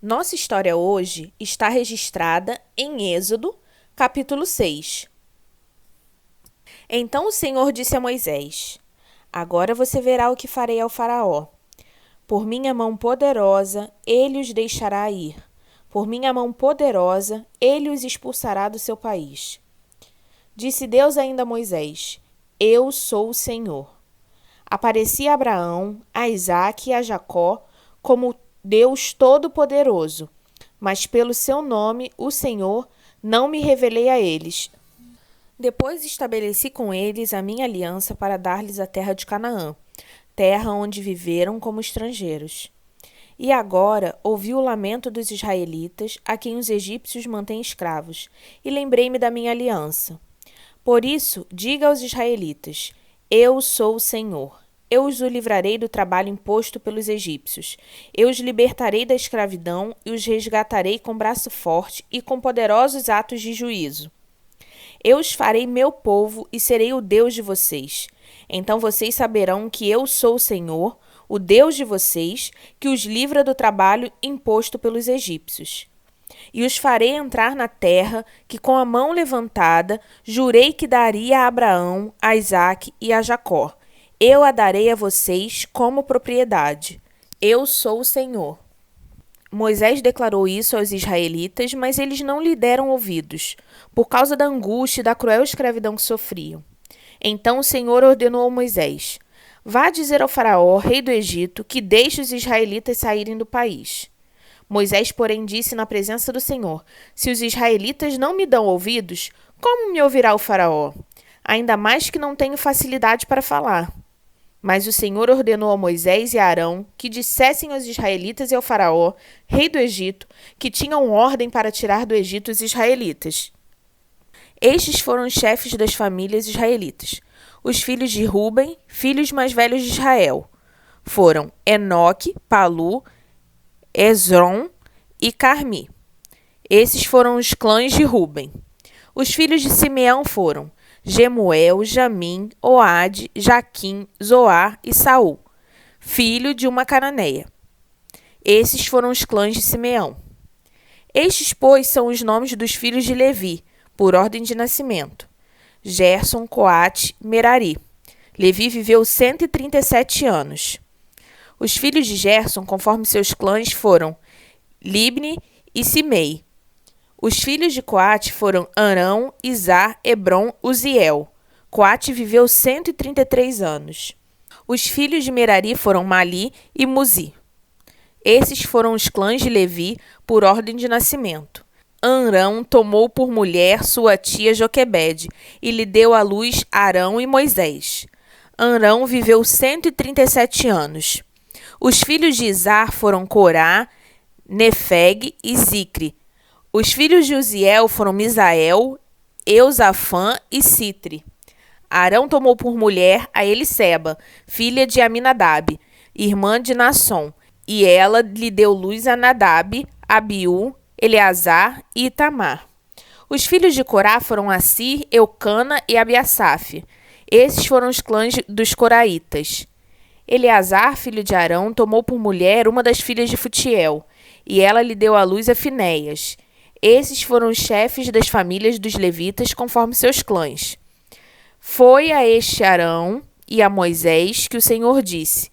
Nossa história hoje está registrada em Êxodo, capítulo 6. Então o Senhor disse a Moisés: Agora você verá o que farei ao Faraó. Por minha mão poderosa, ele os deixará ir. Por minha mão poderosa, ele os expulsará do seu país. Disse Deus ainda a Moisés: Eu sou o Senhor. Apareci a Abraão, a Isaque e a Jacó como Deus Todo-Poderoso, mas pelo seu nome, o Senhor, não me revelei a eles. Depois estabeleci com eles a minha aliança para dar-lhes a terra de Canaã, terra onde viveram como estrangeiros. E agora ouvi o lamento dos israelitas, a quem os egípcios mantêm escravos, e lembrei-me da minha aliança. Por isso, diga aos israelitas: Eu sou o Senhor. Eu os livrarei do trabalho imposto pelos egípcios. Eu os libertarei da escravidão e os resgatarei com braço forte e com poderosos atos de juízo. Eu os farei meu povo e serei o Deus de vocês. Então vocês saberão que eu sou o Senhor, o Deus de vocês, que os livra do trabalho imposto pelos egípcios. E os farei entrar na terra que com a mão levantada jurei que daria a Abraão, a Isaque e a Jacó. Eu a darei a vocês como propriedade. Eu sou o Senhor. Moisés declarou isso aos israelitas, mas eles não lhe deram ouvidos, por causa da angústia e da cruel escravidão que sofriam. Então o Senhor ordenou a Moisés: Vá dizer ao Faraó, rei do Egito, que deixe os israelitas saírem do país. Moisés, porém, disse na presença do Senhor: Se os israelitas não me dão ouvidos, como me ouvirá o Faraó? Ainda mais que não tenho facilidade para falar. Mas o Senhor ordenou a Moisés e a Arão que dissessem aos israelitas e ao Faraó, rei do Egito, que tinham ordem para tirar do Egito os israelitas. Estes foram os chefes das famílias israelitas. Os filhos de Ruben, filhos mais velhos de Israel, foram Enoque, Palu, Hezron e Carmi. Esses foram os clãs de Ruben. Os filhos de Simeão foram Gemuel, Jamim, Oade, Jaquim, Zoar e Saul, filho de uma cananeia. Esses foram os clãs de Simeão. Estes, pois, são os nomes dos filhos de Levi, por ordem de nascimento: Gerson, Coate, Merari. Levi viveu 137 anos. Os filhos de Gerson, conforme seus clãs, foram Libni e Simei. Os filhos de Coate foram Arão, Izar, Hebron, Uziel. Coate viveu 133 anos. Os filhos de Merari foram Mali e Muzi. Esses foram os clãs de Levi por ordem de nascimento. Arão tomou por mulher sua tia Joquebede e lhe deu à luz Arão e Moisés. Arão viveu 137 anos. Os filhos de Izar foram Corá, Nefeg e Zicre. Os filhos de Uziel foram Misael, Eusafã e Citri. Arão tomou por mulher a Eliseba, filha de Aminadab, irmã de Nasson, e ela lhe deu luz a Nadab, Abiú, Eleazar e Itamar. Os filhos de Corá foram Assir, Eucana e Abiasaf. Esses foram os clãs dos coraitas. Eleazar, filho de Arão, tomou por mulher uma das filhas de Futiel, e ela lhe deu à luz a Finéias. Esses foram os chefes das famílias dos levitas conforme seus clãs. Foi a este Arão e a Moisés que o Senhor disse: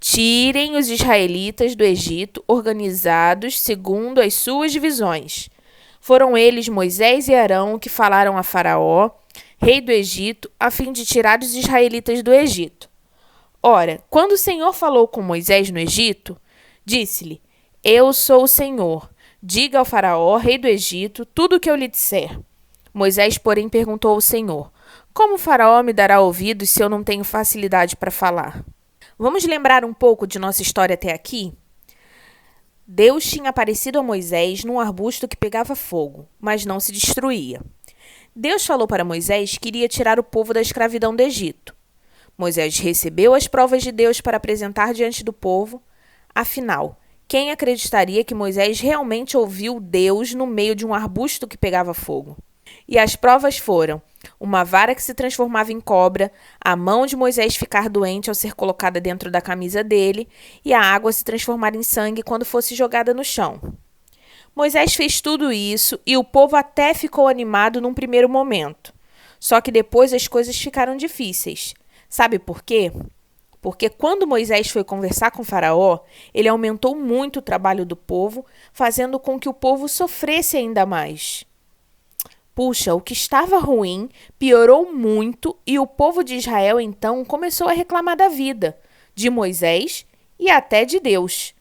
Tirem os israelitas do Egito, organizados segundo as suas divisões. Foram eles, Moisés e Arão, que falaram a Faraó, rei do Egito, a fim de tirar os israelitas do Egito. Ora, quando o Senhor falou com Moisés no Egito, disse-lhe: Eu sou o Senhor. Diga ao Faraó, rei do Egito, tudo o que eu lhe disser. Moisés, porém, perguntou ao Senhor: Como o Faraó me dará ouvidos se eu não tenho facilidade para falar? Vamos lembrar um pouco de nossa história até aqui? Deus tinha aparecido a Moisés num arbusto que pegava fogo, mas não se destruía. Deus falou para Moisés que iria tirar o povo da escravidão do Egito. Moisés recebeu as provas de Deus para apresentar diante do povo. Afinal, quem acreditaria que Moisés realmente ouviu Deus no meio de um arbusto que pegava fogo? E as provas foram: uma vara que se transformava em cobra, a mão de Moisés ficar doente ao ser colocada dentro da camisa dele e a água se transformar em sangue quando fosse jogada no chão. Moisés fez tudo isso e o povo até ficou animado num primeiro momento. Só que depois as coisas ficaram difíceis. Sabe por quê? Porque quando Moisés foi conversar com Faraó, ele aumentou muito o trabalho do povo, fazendo com que o povo sofresse ainda mais. Puxa, o que estava ruim piorou muito e o povo de Israel então começou a reclamar da vida, de Moisés e até de Deus.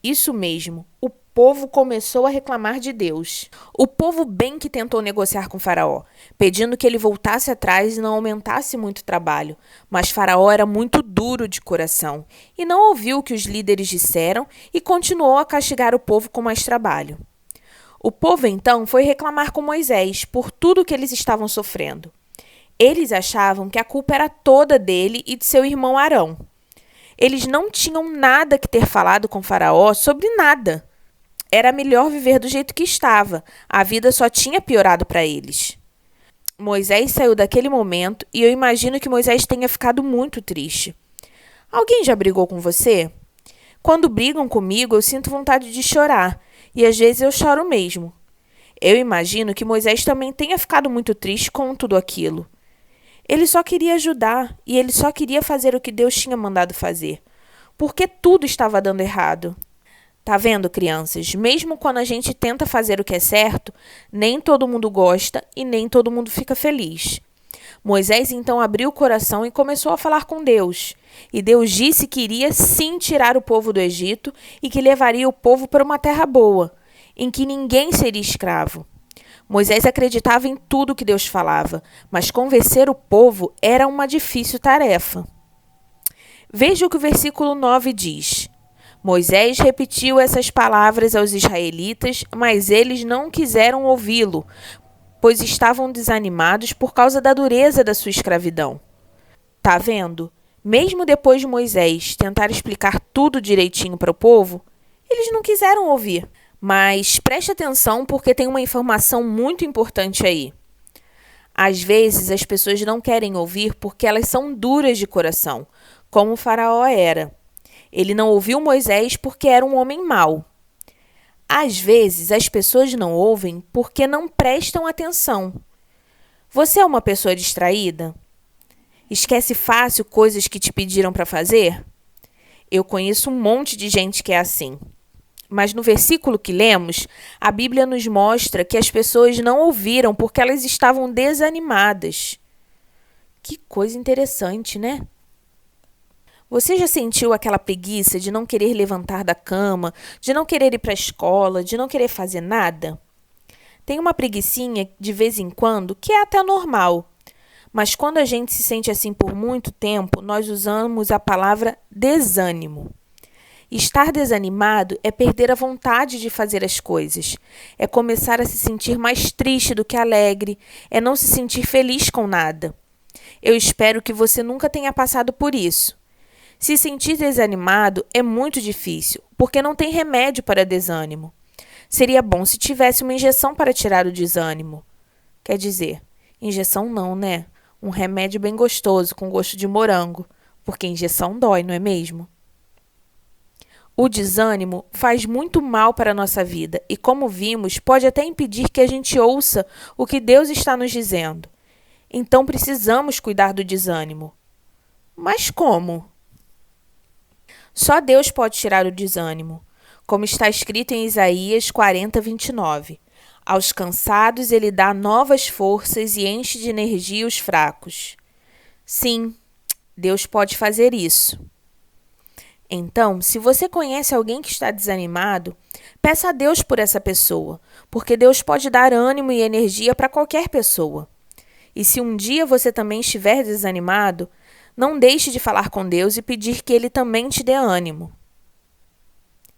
Isso mesmo, o povo começou a reclamar de Deus. O povo bem que tentou negociar com Faraó, pedindo que ele voltasse atrás e não aumentasse muito o trabalho. Mas Faraó era muito duro de coração e não ouviu o que os líderes disseram e continuou a castigar o povo com mais trabalho. O povo então foi reclamar com Moisés por tudo que eles estavam sofrendo. Eles achavam que a culpa era toda dele e de seu irmão Arão. Eles não tinham nada que ter falado com Faraó sobre nada. Era melhor viver do jeito que estava. A vida só tinha piorado para eles. Moisés saiu daquele momento e eu imagino que Moisés tenha ficado muito triste. Alguém já brigou com você? Quando brigam comigo, eu sinto vontade de chorar. E às vezes eu choro mesmo. Eu imagino que Moisés também tenha ficado muito triste com tudo aquilo. Ele só queria ajudar e ele só queria fazer o que Deus tinha mandado fazer. Porque tudo estava dando errado. Tá vendo, crianças? Mesmo quando a gente tenta fazer o que é certo, nem todo mundo gosta e nem todo mundo fica feliz. Moisés então abriu o coração e começou a falar com Deus. E Deus disse que iria sim tirar o povo do Egito e que levaria o povo para uma terra boa, em que ninguém seria escravo. Moisés acreditava em tudo que Deus falava, mas convencer o povo era uma difícil tarefa. Veja o que o versículo 9 diz. Moisés repetiu essas palavras aos israelitas, mas eles não quiseram ouvi-lo, pois estavam desanimados por causa da dureza da sua escravidão. Tá vendo? Mesmo depois de Moisés tentar explicar tudo direitinho para o povo, eles não quiseram ouvir. Mas preste atenção porque tem uma informação muito importante aí. Às vezes as pessoas não querem ouvir porque elas são duras de coração, como o Faraó era. Ele não ouviu Moisés porque era um homem mau. Às vezes, as pessoas não ouvem porque não prestam atenção. Você é uma pessoa distraída? Esquece fácil coisas que te pediram para fazer? Eu conheço um monte de gente que é assim. Mas no versículo que lemos, a Bíblia nos mostra que as pessoas não ouviram porque elas estavam desanimadas. Que coisa interessante, né? Você já sentiu aquela preguiça de não querer levantar da cama, de não querer ir para a escola, de não querer fazer nada? Tem uma preguicinha de vez em quando que é até normal. Mas quando a gente se sente assim por muito tempo, nós usamos a palavra desânimo. Estar desanimado é perder a vontade de fazer as coisas. É começar a se sentir mais triste do que alegre. É não se sentir feliz com nada. Eu espero que você nunca tenha passado por isso. Se sentir desanimado é muito difícil, porque não tem remédio para desânimo. Seria bom se tivesse uma injeção para tirar o desânimo. Quer dizer, injeção não, né? Um remédio bem gostoso, com gosto de morango, porque injeção dói, não é mesmo? O desânimo faz muito mal para a nossa vida e, como vimos, pode até impedir que a gente ouça o que Deus está nos dizendo. Então precisamos cuidar do desânimo. Mas como? Só Deus pode tirar o desânimo, como está escrito em Isaías 40, 29. Aos cansados ele dá novas forças e enche de energia os fracos. Sim, Deus pode fazer isso. Então, se você conhece alguém que está desanimado, peça a Deus por essa pessoa, porque Deus pode dar ânimo e energia para qualquer pessoa. E se um dia você também estiver desanimado, não deixe de falar com Deus e pedir que Ele também te dê ânimo.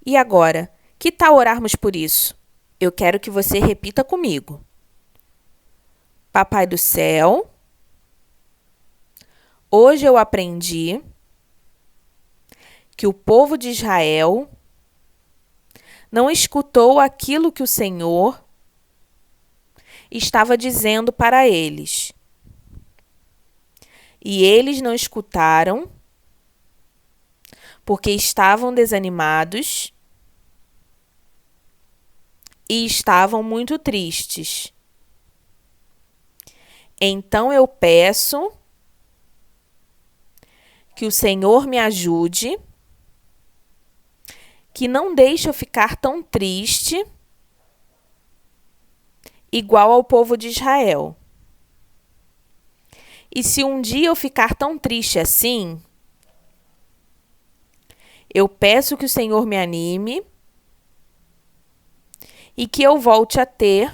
E agora, que tal orarmos por isso? Eu quero que você repita comigo. Papai do céu, hoje eu aprendi que o povo de Israel não escutou aquilo que o Senhor estava dizendo para eles. E eles não escutaram porque estavam desanimados e estavam muito tristes. Então eu peço que o Senhor me ajude, que não deixe eu ficar tão triste, igual ao povo de Israel. E se um dia eu ficar tão triste assim, eu peço que o Senhor me anime e que eu volte a ter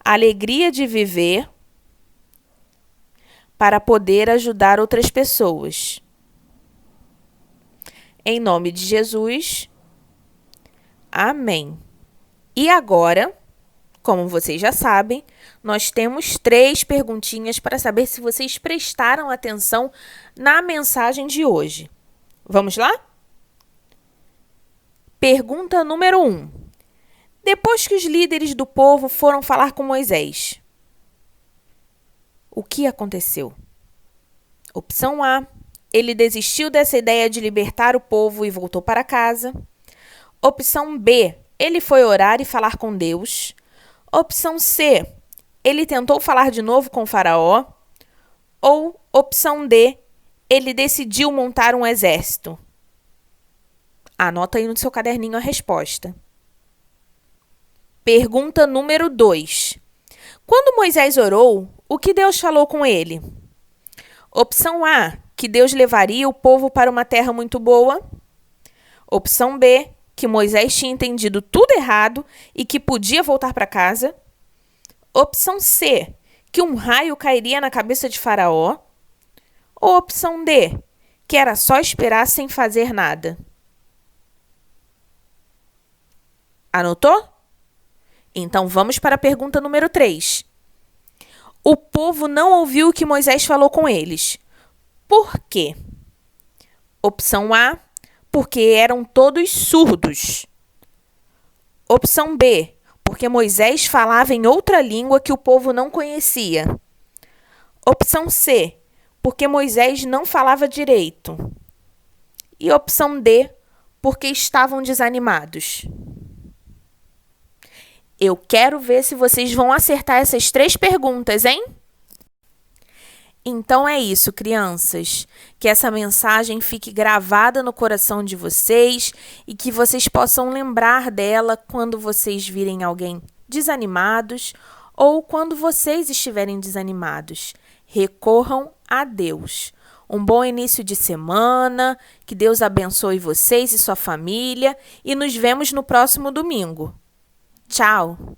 a alegria de viver para poder ajudar outras pessoas. Em nome de Jesus, amém. E agora, como vocês já sabem, nós temos 3 perguntinhas para saber se vocês prestaram atenção na mensagem de hoje. Vamos lá? Pergunta número 1. Depois que os líderes do povo foram falar com Moisés, o que aconteceu? Opção A. Ele desistiu dessa ideia de libertar o povo e voltou para casa. Opção B. Ele foi orar e falar com Deus. Opção C. Ele tentou falar de novo com o faraó. Ou opção D. Ele decidiu montar um exército. Anota aí no seu caderninho a resposta. Pergunta número 2. Quando Moisés orou, o que Deus falou com ele? Opção A, que Deus levaria o povo para uma terra muito boa. Opção B, que Moisés tinha entendido tudo errado e que podia voltar para casa. Opção C, que um raio cairia na cabeça de Faraó. Ou opção D, que era só esperar sem fazer nada. Anotou? Então vamos para a pergunta número 3. O povo não ouviu o que Moisés falou com eles. Por quê? Opção A, porque eram todos surdos. Opção B, porque Moisés falava em outra língua que o povo não conhecia. Opção C, porque Moisés não falava direito. E opção D, porque estavam desanimados. Eu quero ver se vocês vão acertar essas 3 perguntas, hein? Então é isso, crianças. Que essa mensagem fique gravada no coração de vocês e que vocês possam lembrar dela quando vocês virem alguém desanimados ou quando vocês estiverem desanimados. Recorram a Deus. Um bom início de semana, que Deus abençoe vocês e sua família e nos vemos no próximo domingo. Tchau!